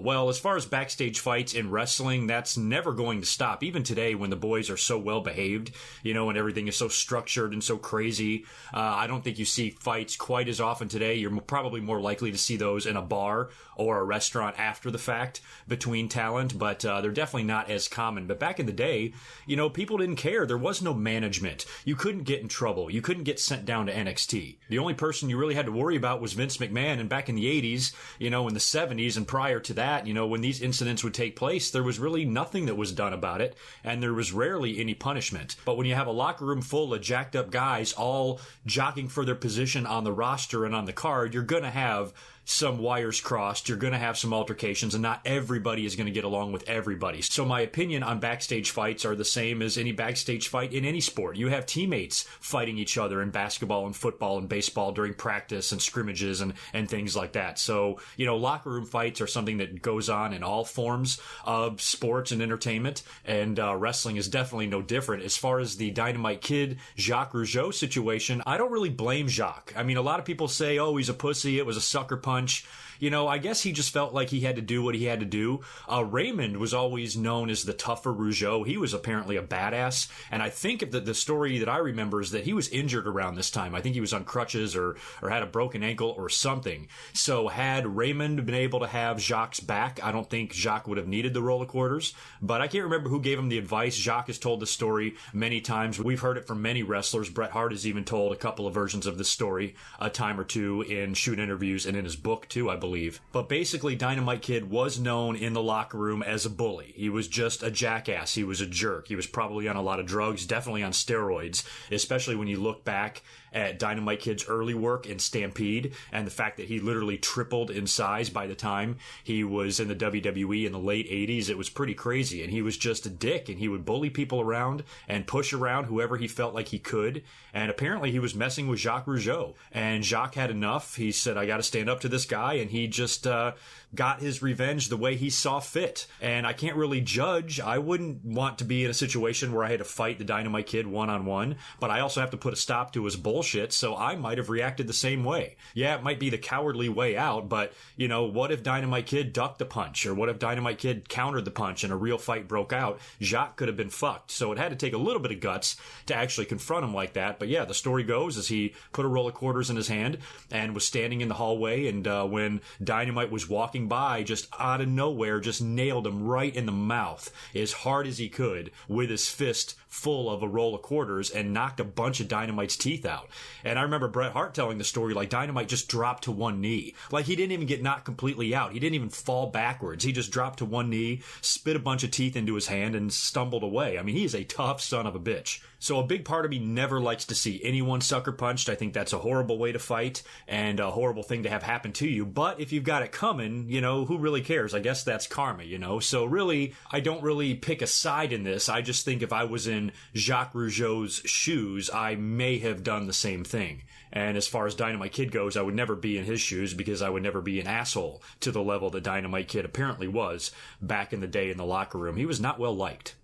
Well, as far as backstage fights in wrestling, that's never going to stop. Even today, when the boys are so well behaved, and everything is so structured and so crazy, I don't think you see fights quite as often today. You're probably more likely to see those in a bar or a restaurant after the fact between talent, but they're definitely not as common. But back in the day, people didn't care. There was no management. You couldn't get in trouble. You couldn't get sent down to NXT. The only person you really had to worry about was Vince McMahon. And back in the 80s, in the 70s and prior to that, when these incidents would take place, there was really nothing that was done about it, and there was rarely any punishment. But when you have a locker room full of jacked up guys all jockeying for their position on the roster and on the card, you're going to have some wires crossed, you're going to have some altercations, and not everybody is going to get along with everybody. So my opinion on backstage fights are the same as any backstage fight in any sport. You have teammates fighting each other in basketball and football and baseball during practice and scrimmages and things like that. So, locker room fights are something that goes on in all forms of sports and entertainment, and wrestling is definitely no different. As far as the Dynamite Kid, Jacques Rougeau situation, I don't really blame Jacques. I mean, a lot of people say, oh, he's a pussy, it was a sucker punch. I guess he just felt like he had to do what he had to do. Raymond was always known as the tougher Rougeau. He was apparently a badass. And I think the story that I remember is that he was injured around this time. I think he was on crutches or had a broken ankle or something. So had Raymond been able to have Jacques' back, I don't think Jacques would have needed the roll of quarters. But I can't remember who gave him the advice. Jacques has told the story many times. We've heard it from many wrestlers. Bret Hart has even told a couple of versions of the story a time or two in shoot interviews and in his book too, I believe. But basically, Dynamite Kid was known in the locker room as a bully. He was just a jackass. He was a jerk. He was probably on a lot of drugs, definitely on steroids, especially when you look back at Dynamite Kid's early work in Stampede and the fact that he literally tripled in size by the time he was in the WWE in the late 80s. It was pretty crazy, and he was just a dick, and he would bully people around and push around whoever he felt like he could, and apparently he was messing with Jacques Rougeau, and Jacques had enough. He said, I got to stand up to this guy, and he just got his revenge the way he saw fit. And I can't really judge. I wouldn't want to be in a situation where I had to fight the Dynamite Kid one-on-one, but I also have to put a stop to his bullshit, so I might have reacted the same way. Yeah, it might be the cowardly way out, but, what if Dynamite Kid ducked the punch? Or what if Dynamite Kid countered the punch and a real fight broke out? Jacques could have been fucked. So it had to take a little bit of guts to actually confront him like that. But yeah, the story goes is he put a roll of quarters in his hand and was standing in the hallway, and when Dynamite was walking by, just out of nowhere, just nailed him right in the mouth as hard as he could with his fist full of a roll of quarters and knocked a bunch of Dynamite's teeth out. And I remember Bret Hart telling the story like Dynamite just dropped to one knee. Like he didn't even get knocked completely out. He didn't even fall backwards. He just dropped to one knee, spit a bunch of teeth into his hand, and stumbled away. I mean, he is a tough son of a bitch. So a big part of me never likes to see anyone sucker punched. I think that's a horrible way to fight and a horrible thing to have happen to you. But if you've got it coming, who really cares? I guess that's karma, So really, I don't really pick a side in this. I just think if I was in Jacques Rougeau's shoes, I may have done the same thing. And as far as Dynamite Kid goes, I would never be in his shoes because I would never be an asshole to the level that Dynamite Kid apparently was back in the day in the locker room. He was not well liked.